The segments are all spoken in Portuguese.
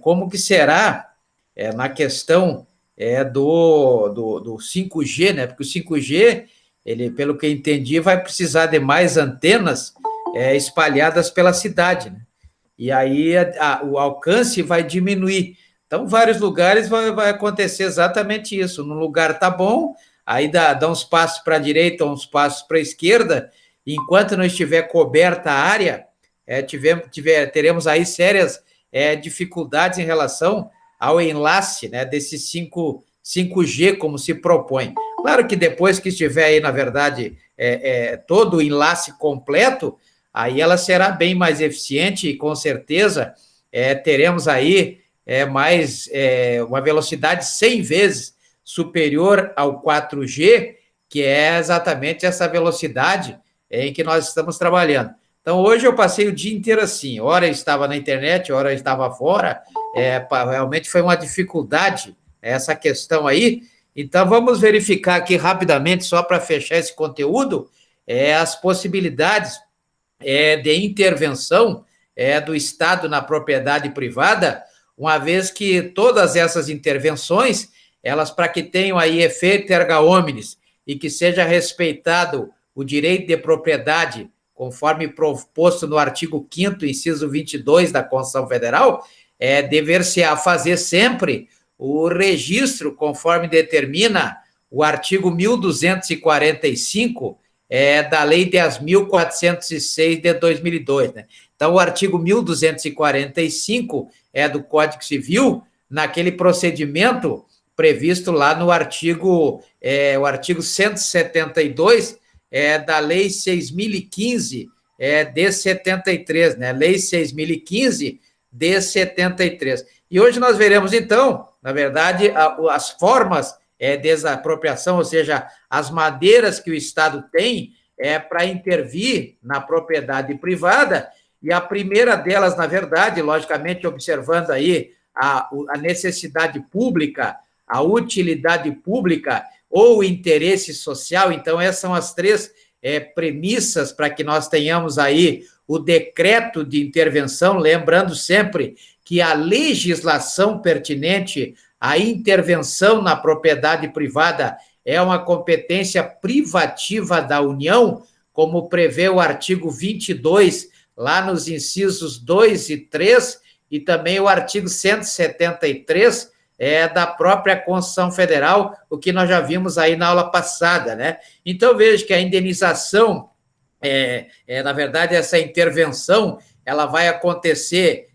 como que será na questão do 5G, né? Porque o 5G, ele, pelo que eu entendi, vai precisar de mais antenas espalhadas pela cidade, né? E aí o alcance vai diminuir. Então, vários lugares vai acontecer exatamente isso. Num lugar tá bom, aí dá uns passos para a direita, uns passos para a esquerda, e enquanto não estiver coberta a área, teremos aí sérias dificuldades em relação ao enlace, né, desse 5G, como se propõe. Claro que depois que estiver aí, na verdade, todo o enlace completo, aí ela será bem mais eficiente e, com certeza, teremos aí uma velocidade 100 vezes superior ao 4G, que é exatamente essa velocidade em que nós estamos trabalhando. Então, hoje eu passei o dia inteiro assim, hora eu estava na internet, hora eu estava fora, realmente foi uma dificuldade essa questão aí. Então, vamos verificar aqui rapidamente, só para fechar esse conteúdo, as possibilidades de intervenção do Estado na propriedade privada, uma vez que todas essas intervenções, elas, para que tenham aí efeito erga omnes e que seja respeitado o direito de propriedade, conforme proposto no artigo 5º, inciso 22 da Constituição Federal, dever-se-á fazer sempre o registro, conforme determina o artigo 1245 da Lei 10.406 de 2002, né? Então, o artigo 1245 do Código Civil, naquele procedimento previsto lá no artigo 172 da Lei 6.015 de 73, né? Lei 6.015 de 73. E hoje nós veremos, então, na verdade, as formas de desapropriação, ou seja, as maneiras que o Estado tem para intervir na propriedade privada, e a primeira delas, na verdade, logicamente, observando aí a necessidade pública, a utilidade pública ou o interesse social. Então, essas são as três premissas para que nós tenhamos aí o decreto de intervenção, lembrando sempre que a legislação pertinente à intervenção na propriedade privada é uma competência privativa da União, como prevê o artigo 22, lá nos incisos 2 e 3, e também o artigo 173 da própria Constituição Federal, o que nós já vimos aí na aula passada, né? Então, veja que a indenização, na verdade, essa intervenção, ela vai acontecer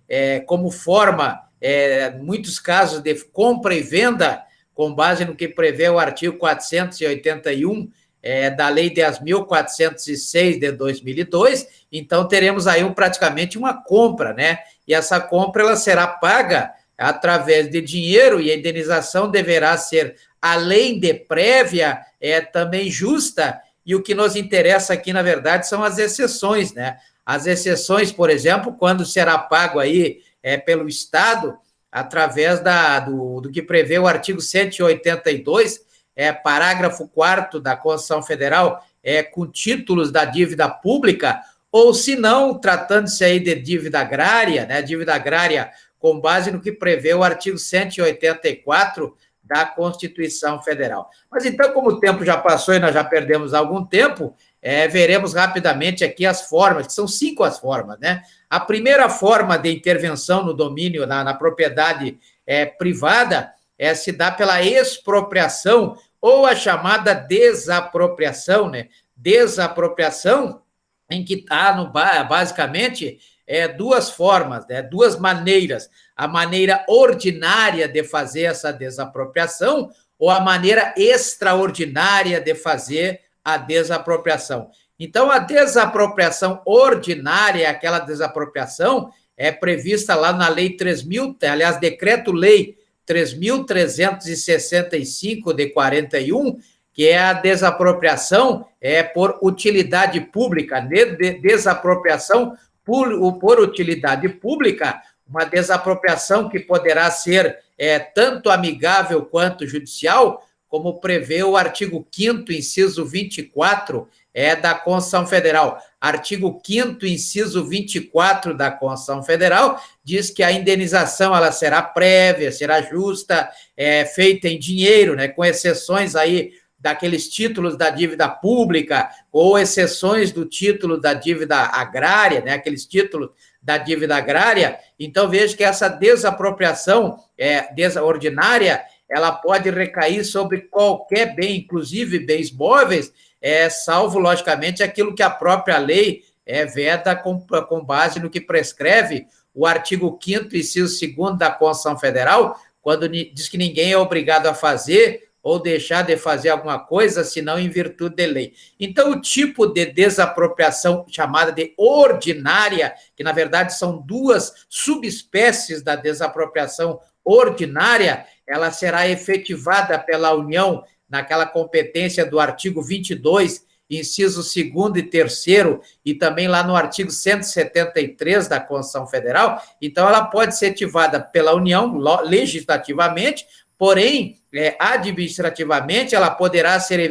como forma, em muitos casos, de compra e venda, com base no que prevê o artigo 481 da Lei 10.406 de 2002. Então, teremos aí praticamente uma compra, né? E essa compra ela será paga através de dinheiro, e a indenização deverá ser, além de prévia, também justa. E o que nos interessa aqui, na verdade, são as exceções, né? As exceções, por exemplo, quando será pago aí pelo Estado, através do que prevê o artigo 182, parágrafo 4º da Constituição Federal, com títulos da dívida pública, ou se não, tratando-se aí de dívida agrária, né? Dívida agrária com base no que prevê o artigo 184 da Constituição Federal. Mas então, como o tempo já passou e nós já perdemos algum tempo, veremos rapidamente aqui as formas, que são 5 as formas, né? A primeira forma de intervenção no domínio, na propriedade privada, se dá pela expropriação ou a chamada desapropriação, né? Desapropriação, em que está, basicamente, duas formas, né? Duas maneiras. A maneira ordinária de fazer essa desapropriação ou a maneira extraordinária de fazer a desapropriação. Então, a desapropriação ordinária, aquela desapropriação, prevista lá na Lei 3.000, aliás, Decreto-Lei 3.365 de 41, que é a desapropriação por utilidade pública, desapropriação por utilidade pública, uma desapropriação que poderá ser tanto amigável quanto judicial, como prevê o artigo 5º, inciso 24 da Constituição Federal. Artigo 5º, inciso 24 da Constituição Federal, diz que a indenização ela será prévia, será justa, feita em dinheiro, né, com exceções aí daqueles títulos da dívida pública ou exceções do título da dívida agrária, né, aqueles títulos da dívida agrária. Então, veja que essa desapropriação desordinária, ela pode recair sobre qualquer bem, inclusive bens móveis, salvo, logicamente, aquilo que a própria lei veda com base no que prescreve o artigo 5º, inciso 2º da Constituição Federal, quando diz que ninguém é obrigado a fazer ou deixar de fazer alguma coisa, senão em virtude de lei. Então, o tipo de desapropriação chamada de ordinária, que na verdade são duas subespécies da desapropriação ordinária, ela será efetivada pela União naquela competência do artigo 22, inciso 2º e 3º, e também lá no artigo 173 da Constituição Federal. Então, ela pode ser ativada pela União legislativamente, porém, administrativamente, ela poderá ser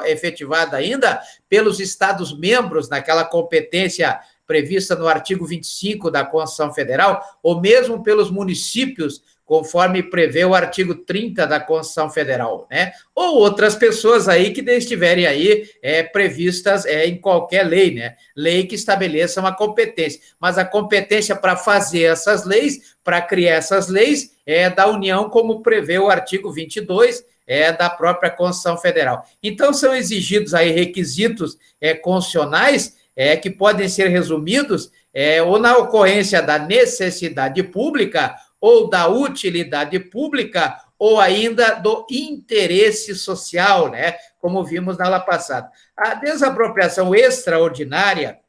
efetivada ainda pelos Estados-membros naquela competência prevista no artigo 25 da Constituição Federal, ou mesmo pelos municípios, conforme prevê o artigo 30 da Constituição Federal, né? Ou outras pessoas aí que estiverem aí previstas em qualquer lei, né? Lei que estabeleça uma competência. Mas a competência para fazer essas leis, para criar essas leis, é da União, como prevê o artigo 22 da própria Constituição Federal. Então, são exigidos aí requisitos constitucionais que podem ser resumidos ou na ocorrência da necessidade pública, ou da utilidade pública, ou ainda do interesse social, né? Como vimos na aula passada. A desapropriação extraordinária,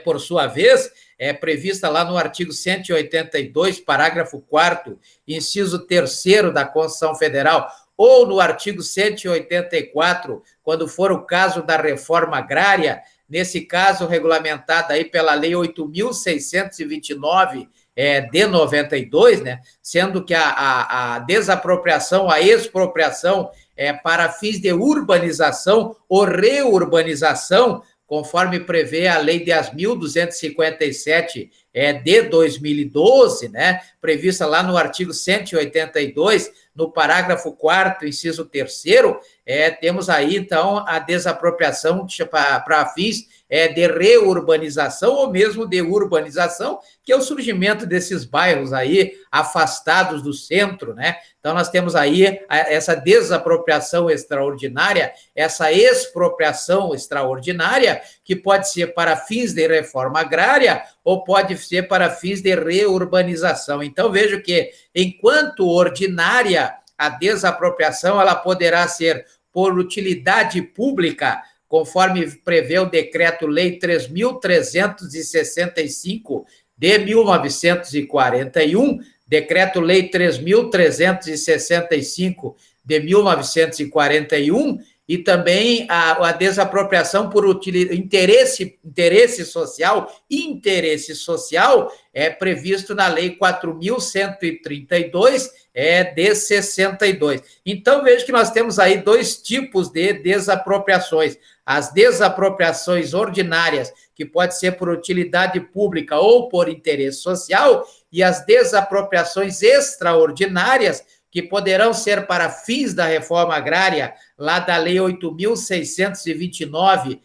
por sua vez, é prevista lá no artigo 182, parágrafo 4º, inciso 3º da Constituição Federal, ou no artigo 184, quando for o caso da reforma agrária, nesse caso regulamentada aí pela Lei 8.629, de 92, né? Sendo que a desapropriação, a expropriação para fins de urbanização ou reurbanização, conforme prevê a Lei 10.257 de 2012, né? Prevista lá no artigo 182, no parágrafo 4º, inciso 3º, temos aí, então, a desapropriação para fins de reurbanização ou mesmo de urbanização, que é o surgimento desses bairros aí afastados do centro, né? Então, nós temos aí essa desapropriação extraordinária, essa expropriação extraordinária, que pode ser para fins de reforma agrária ou pode ser para fins de reurbanização. Então, vejo que, enquanto ordinária, a desapropriação ela poderá ser por utilidade pública, conforme prevê o Decreto-Lei 3.365 de 1941, Decreto-Lei 3.365 de 1941, e também a desapropriação por interesse social é previsto na Lei 4.132 de 62. Então, veja que nós temos aí dois tipos de desapropriações. As desapropriações ordinárias, que pode ser por utilidade pública ou por interesse social, e as desapropriações extraordinárias, que poderão ser para fins da reforma agrária, lá da Lei 8.629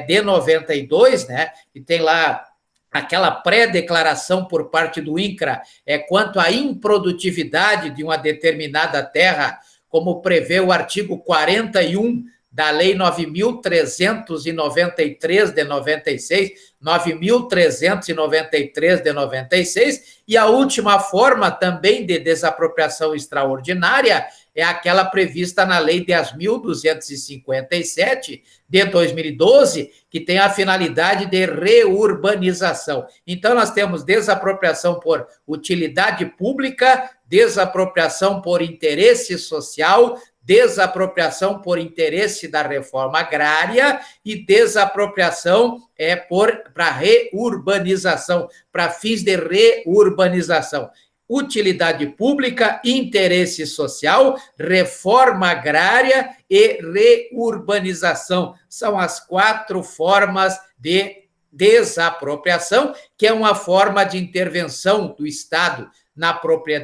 de 92, né? E tem lá aquela pré-declaração por parte do INCRA quanto à improdutividade de uma determinada terra, como prevê o artigo 41 da Lei 9.393 de 96, 9.393 de 96, e a última forma também de desapropriação extraordinária é aquela prevista na Lei 10.257 de 2012, que tem a finalidade de reurbanização. Então, nós temos desapropriação por utilidade pública, desapropriação por interesse social, desapropriação por interesse da reforma agrária e desapropriação para reurbanização, para fins de reurbanização. utilidade pública, interesse social, reforma agrária e reurbanização. São as 4 formas de desapropriação, que é uma forma de intervenção do Estado na propriedade